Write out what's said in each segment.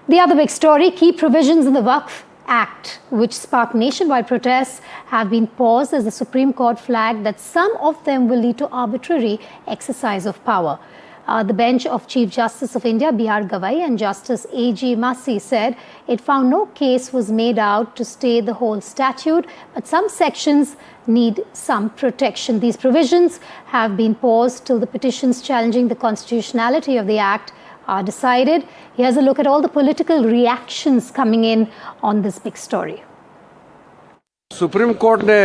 The other big story, key provisions in the Waqf Act, which sparked nationwide protests, have been paused as the Supreme Court flagged that some of them will lead to arbitrary exercise of power. The bench of Chief Justice of India, B.R. Gavai, and Justice A.G. Masi said it found no case was made out to stay the whole statute, but some sections need some protection. These provisions have been paused till the petitions challenging the constitutionality of the Act are decided. Here's a look at all the political reactions coming in on this big story. Supreme court ने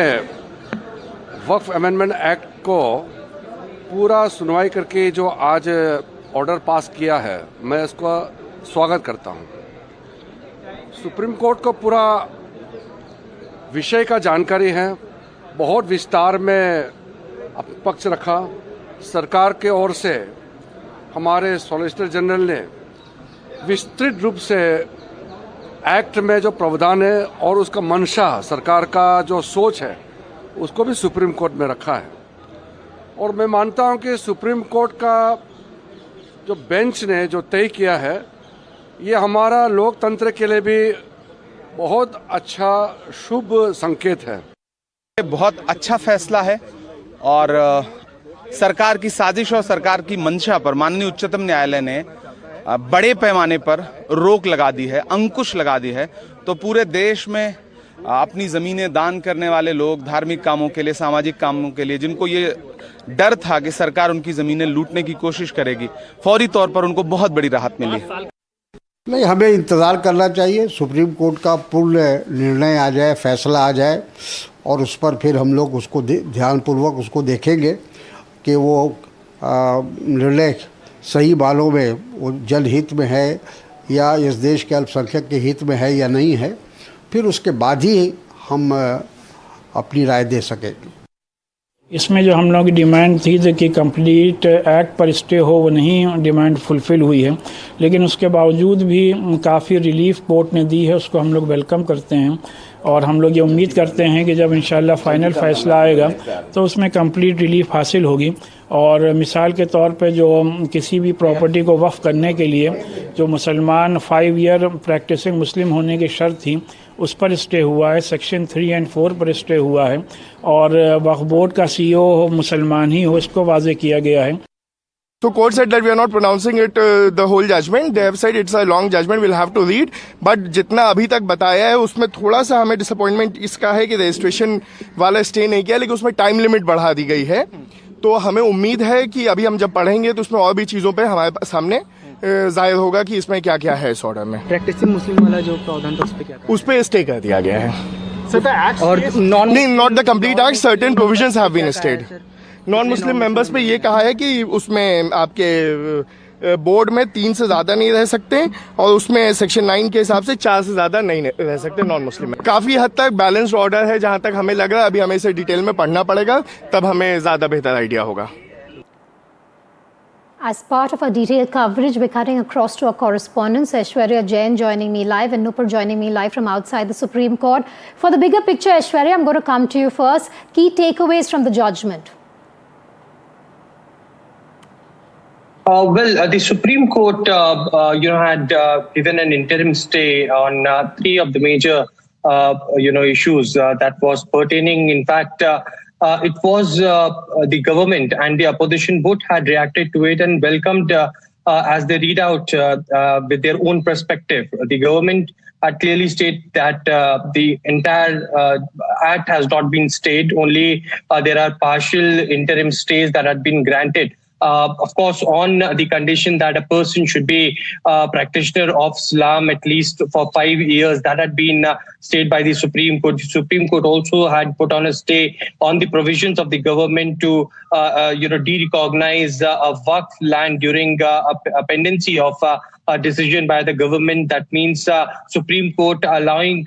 वक्फ amendment act को पूरा सुनवाई करके जो आज order pass किया है, मैं इसका स्वागत करता हूं। सुप्रीम कोर्ट को पूरा विषय का जानकारी है, बहुत विस्तार में पक्ष रखा। सरकार के ओर से हमारे सॉलिसिटर जनरल ने विस्तृत रूप से एक्ट में जो प्रावधान है और उसका मंशा, सरकार का जो सोच है, उसको भी सुप्रीम कोर्ट में रखा है। और मैं मानता हूं कि सुप्रीम कोर्ट का जो बेंच ने जो तय किया है, ये हमारा लोकतंत्र के लिए भी बहुत अच्छा शुभ संकेत है। बहुत अच्छा फैसला है और सरकार की साजिश और सरकार की मंशा पर माननीय उच्चतम न्यायालय ने बड़े पैमाने पर रोक लगा दी है, अंकुश लगा दी है। तो पूरे देश में अपनी जमीनें दान करने वाले लोग, धार्मिक कामों के लिए, सामाजिक कामों के लिए, जिनको ये डर था कि सरकार उनकी जमीनें लूटने की कोशिश करेगी, फौरी तौर पर उनको बहुत बड़ी राहत मिली। नहीं, हमें इंतज़ार करना चाहिए, सुप्रीम कोर्ट का पूर्ण निर्णय आ जाए, फैसला आ जाए और उस पर फिर हम लोग उसको ध्यानपूर्वक उसको देखेंगे कि वो निर्णय सही मानों में वो जनहित में है या इस देश के अल्पसंख्यक के हित में है या नहीं है। फिर उसके बाद ही हम अपनी राय दे सकेंगे। इसमें जो हम लोग की डिमांड थी कि कंप्लीट एक्ट पर स्टे हो, वो नहीं डिमांड फुलफ़िल हुई है, लेकिन उसके बावजूद भी काफ़ी रिलीफ कोर्ट ने दी है, उसको हम लोग वेलकम करते हैं। और हम लोग ये उम्मीद करते हैं कि जब इंशाल्लाह फाइनल फैसला आएगा तो उसमें कंप्लीट रिलीफ हासिल होगी। और मिसाल के तौर पे जो किसी भी प्रॉपर्टी को वक्फ करने के लिए जो मुसलमान 5 ईयर प्रैक्टिसिंग मुस्लिम होने की शर्त थी, उस पर स्टे हुआ है, सेक्शन 3 और 4 पर स्टे हुआ है। और वक्फ बोर्ड का CEO हो, मुसलमान ही हो, इसको वाजे किया गया है। So court said that we are not pronouncing it the whole judgment. They have said it's a long judgment, we'll have to read. But जितना अभी तक बताया है उसमें थोड़ा सा हमें डिसअपॉइंटमेंट इसका है कि रजिस्ट्रेशन वाला स्टे नहीं किया, लेकिन उसमें टाइम लिमिट बढ़ा दी गई है। तो हमें उम्मीद है कि अभी हम जब पढ़ेंगे तो उसमें और भी चीजों पे हमारे सामने जाहिर होगा कि इसमें क्या क्या है इस ऑर्डर में। प्रैक्टिसिंग मुस्लिम वाला जो प्रावधान था उस पे स्टे कर दिया गया है। और not the complete act, certain provisions have been stayed. Non Muslim members पे ये कहा है कि उसमें आपके बोर्ड में 3 से ज्यादा नहीं रह सकते और उसमें सेक्शन 9 के हिसाब से 4 से ज्यादा नहीं रह सकते नॉन मुस्लिम में। काफी हद तक बैलेंस्ड ऑर्डर है, जहां तक हमें लग रहा है। अभी हमें इसे डिटेल में पढ़ना पड़ेगा, तब हमें ज्यादा बेहतर आइडिया होगा। As part of our detailed coverage, we're cutting across to our correspondents, Aishwarya Jain joining me live and Nupur joining me live from outside the Supreme Court. For the bigger picture, Aishwarya, I'm going to come to you first. Key takeaways from the judgment. The Supreme Court, had given an interim stay on 3 of the major, issues that was pertaining. In fact, it was the government and the opposition both had reacted to it and welcomed as they read out with their own perspective. The government had clearly stated that the entire act has not been stayed. Only there are partial interim stays that had been granted. Of course, on the condition that a person should be a practitioner of Islam at least for 5 years. That had been stayed by the Supreme Court. The Supreme Court also had put on a stay on the provisions of the government to, de-recognize a Waqf land during a pendency of a decision by the government. That means Supreme Court allowing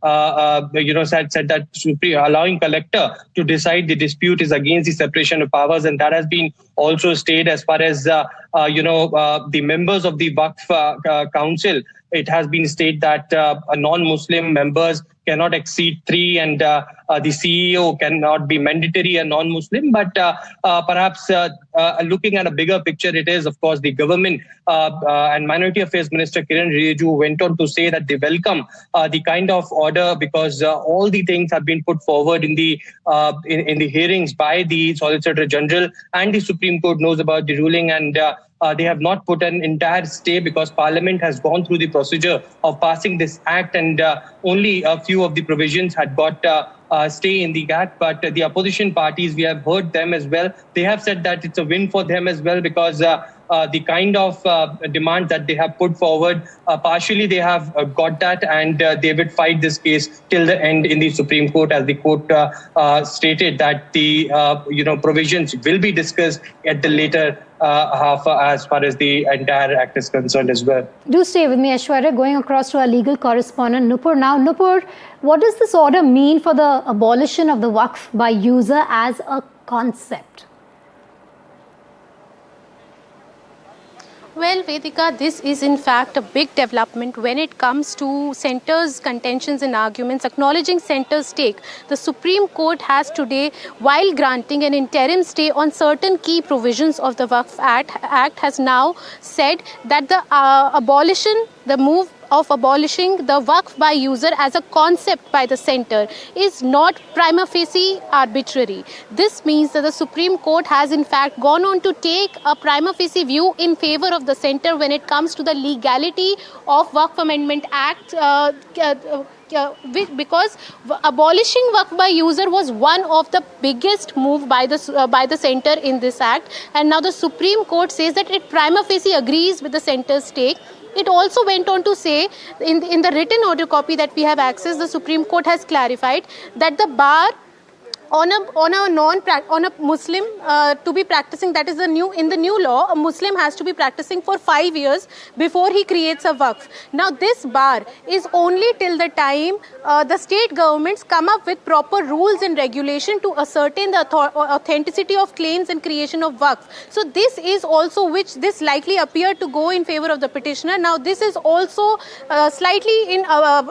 said that allowing collector to decide the dispute is against the separation of powers, and that has been also stayed as far as the members of the Waqf Council. It has been stated that non-Muslim members cannot exceed 3 and the CEO cannot be mandatory a non-Muslim. But perhaps looking at a bigger picture, it is, of course, the government and Minority Affairs Minister Kiran Rijiju went on to say that they welcome the kind of order because all the things have been put forward in the hearings by the Solicitor General, and the Supreme Court knows about the ruling, and they have not put an entire stay because Parliament has gone through the procedure of passing this act, and only a few of the provisions had got stay in the act. But the opposition parties, we have heard them as well. They have said that it's a win for them as well because the kind of demands that they have put forward, partially they have got that, and they will fight this case till the end in the Supreme Court, as the court stated that the provisions will be discussed at the later half as far as the entire act is concerned as well. Do stay with me, Aishwarya. Going across to our legal correspondent, Nupur. Now, Nupur, what does this order mean for the abolition of the Waqf by user as a concept? Well, Vedika, this is in fact a big development when it comes to centre's contentions and arguments. Acknowledging centre's stake, the Supreme Court has today, while granting an interim stay on certain key provisions of the Waqf Act, has now said that the move of abolishing the Waqf by user as a concept by the centre is not prima facie arbitrary. This means that the Supreme Court has in fact gone on to take a prima facie view in favour of the centre when it comes to the legality of Waqf Amendment Act, because abolishing Waqf by user was one of the biggest move by the centre in this act, and now the Supreme Court says that it prima facie agrees with the centre's take. It also went on to say, in the written order copy that we have access, the Supreme Court has clarified that the bar on a Muslim to be practicing, that is in the new law, a Muslim has to be practicing for 5 years before he creates a Waqf. Now this bar is only till the time the state governments come up with proper rules and regulation to ascertain the authenticity of claims and creation of Waqf. So this is also which this likely appeared to go in favor of the petitioner. Now this is also slightly in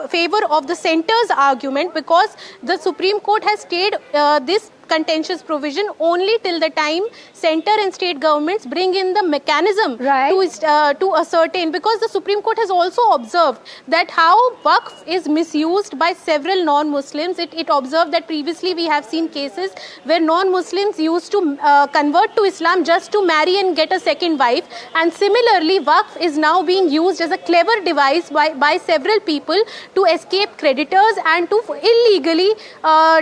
favor of the centre's argument, because the Supreme Court has stayed this contentious provision only till the time centre and state governments bring in the mechanism to ascertain, because the Supreme Court has also observed that how Waqf is misused by several non-Muslims. It observed that previously we have seen cases where non-Muslims used to convert to Islam just to marry and get a second wife, and similarly Waqf is now being used as a clever device by several people to escape creditors and to illegally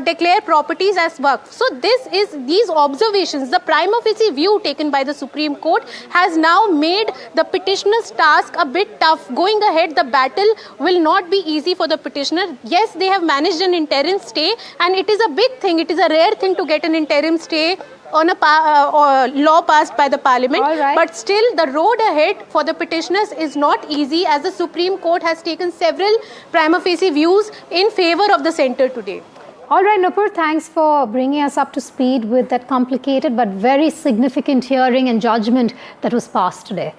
declare properties as Waqf. So these observations, the prima facie view taken by the Supreme Court, has now made the petitioner's task a bit tough. Going ahead, the battle will not be easy for the petitioner. Yes, they have managed an interim stay, and it is a big thing. It is a rare thing to get an interim stay on a law passed by the Parliament. But still, the road ahead for the petitioners is not easy, as the Supreme Court has taken several prima facie views in favour of the centre today. All right, Nupur, thanks for bringing us up to speed with that complicated but very significant hearing and judgment that was passed today.